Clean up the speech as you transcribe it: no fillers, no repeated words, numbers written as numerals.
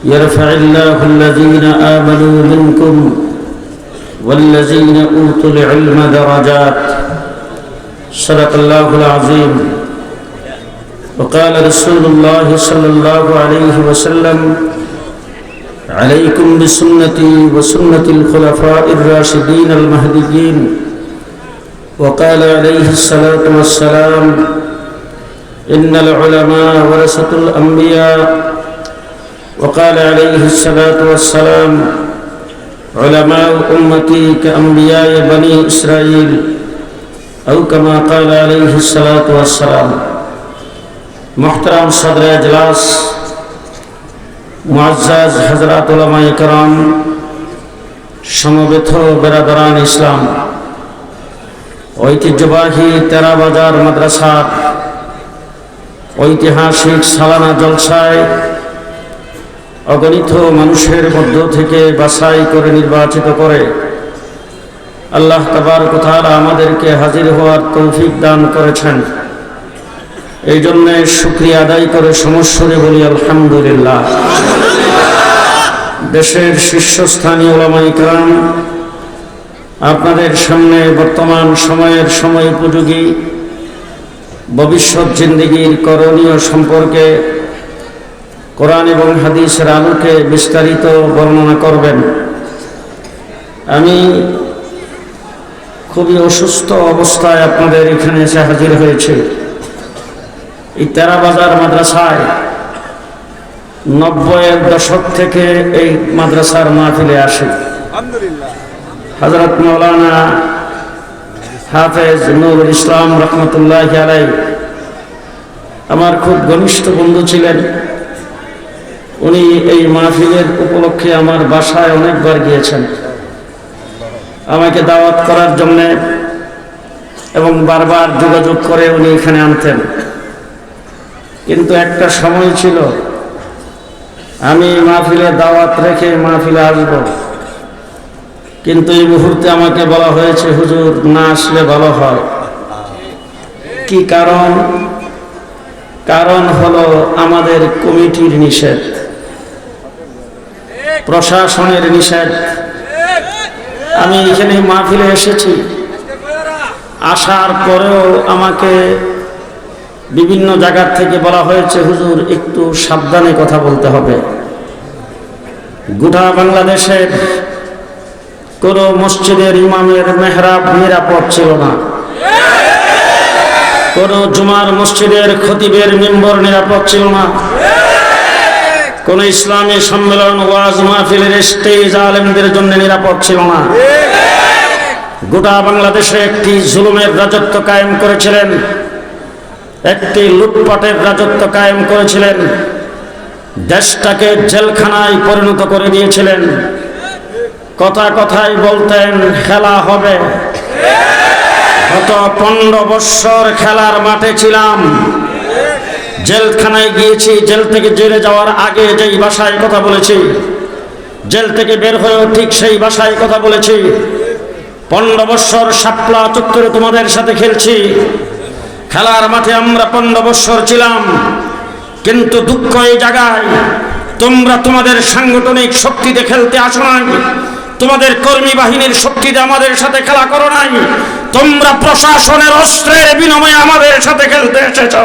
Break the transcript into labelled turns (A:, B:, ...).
A: يرفع الله الذين آمنوا منكم والذين أوتوا العلم درجات صدق الله العظيم. وقال رسول الله صلى الله عليه وسلم عليكم بسنتي وسنة الخلفاء الراشدين المهديين. وقال عليه الصلاة والسلام إن العلماء ورثة الأنبياء. وقال عليه الصلاة والسلام علماء أمتي كأنبياء بني إسرائيل أو كما قال عليه الصلاة والسلام. محترم صدر اجلاس, মুআজ্জাজ হযরত উলামায়ে কেরাম, সমবেত বেরাদারান ইসলাম, ঐতিহ্যবাহী তেরাবাজার মাদ্রাসার ঐতিহাসিক সালানা জলসায় অগণিত মানুষের মধ্য থেকে বাছাই করে নির্বাচিত করে আল্লাহ তাবারক ওয়া তাআলা আমাদেরকে হাজির হওয়ার তৌফিক দান করেছেন। এই জন্য শুকরিয়া আদায় করে সমস্বরে বলি আলহামদুলিল্লাহ। দেশের শীর্ষস্থানীয় উলামায়ে কেরাম, আপনাদের সামনে বর্তমান সময়ের সময় উপযোগী ভবিষ্যৎ জিন্দেগির করণীয় সম্পর্কে কোরআন এবং হাদিসের আলোকে বিস্তারিত বর্ণনা করবেন। আমি খুবই অসুস্থ অবস্থায় আপনাদের এখানে এসে হাজির হয়েছি। এই তেরাবাজার মাদ্রাসায় 90-এর দশক থেকে এই মাদ্রাসার মাহফিলে আসে। হযরত মাওলানা হাফেজ নুরুল ইসলাম রহমতুল্লাহি আলাইহি আমার খুব ঘনিষ্ঠ বন্ধু ছিলেন। উনি এই মাহফিলের উপলক্ষে আমার বাসায় অনেকবার গিয়েছেন আমাকে দাওয়াত করার জন্য, এবং বারবার যোগাযোগ করে উনি এখানে আনতেন। কিন্তু একটা সময় ছিল আমি মাহফিলে দাওয়াত রেখে মাহফিলে আসব, কিন্তু এই মুহূর্তে আমাকে বলা হয়েছে হুজুর না আসলে ভালো হয়। কি কারণ? কারণ হলো আমাদের কমিটির নিষেধ, প্রশাসনের নিষেধ। আমি এখানে মাহফিলে এসেছি, আসার পরেও আমাকে বিভিন্ন জায়গা থেকে বলা হয়েছে হুজুর একটু সাবধানে কথা বলতে হবে। গোটা বাংলাদেশের কোন মসজিদের ইমামের মেহরাব নিরাপদ ছিল না, কোন জুমার মসজিদের খতিবের মিম্বর নিরাপদ ছিল না, কোন ইসলামী সম্মেলন ওয়াজ মাহফিলের স্টেজ আলেমদের জন্য নিরাপদ ছিল না। গোটা বাংলাদেশে একটি জুলুমের রাজত্ব কায়েম করেছিলেন, একটি লুটপাটের রাজত্ব কায়েম করেছিলেন, দেশটাকে জেলখানায় পরিণত করে দিয়েছিলেন। কথা কথায় বলতেন খেলা হবে। গত 15 বছর খেলার মাঠে ছিলাম, জেলখানায় গিয়েছি। জেল থেকে জেলে যাওয়ার আগে যেই ভাষায় কথা বলেছি, জেল থেকে বের হয়েও ঠিক সেই ভাষায় কথা বলেছি। 15 বছর শাপলা চত্বরে তোমাদের সাথে খেলছি, খেলার মাঠে আমরা 15 বছর ছিলাম। কিন্তু দুঃখ এই জায়গায়, তোমরা তোমাদের সাংগঠনিক শক্তিতে খেলতে আসো নাই, তোমাদের কর্মী বাহিনীর শক্তিতে আমাদের সাথে খেলা করো নাই, তোমরা প্রশাসনের অস্ত্রের বিনিময়ে আমাদের সাথে খেলতে এসেছ।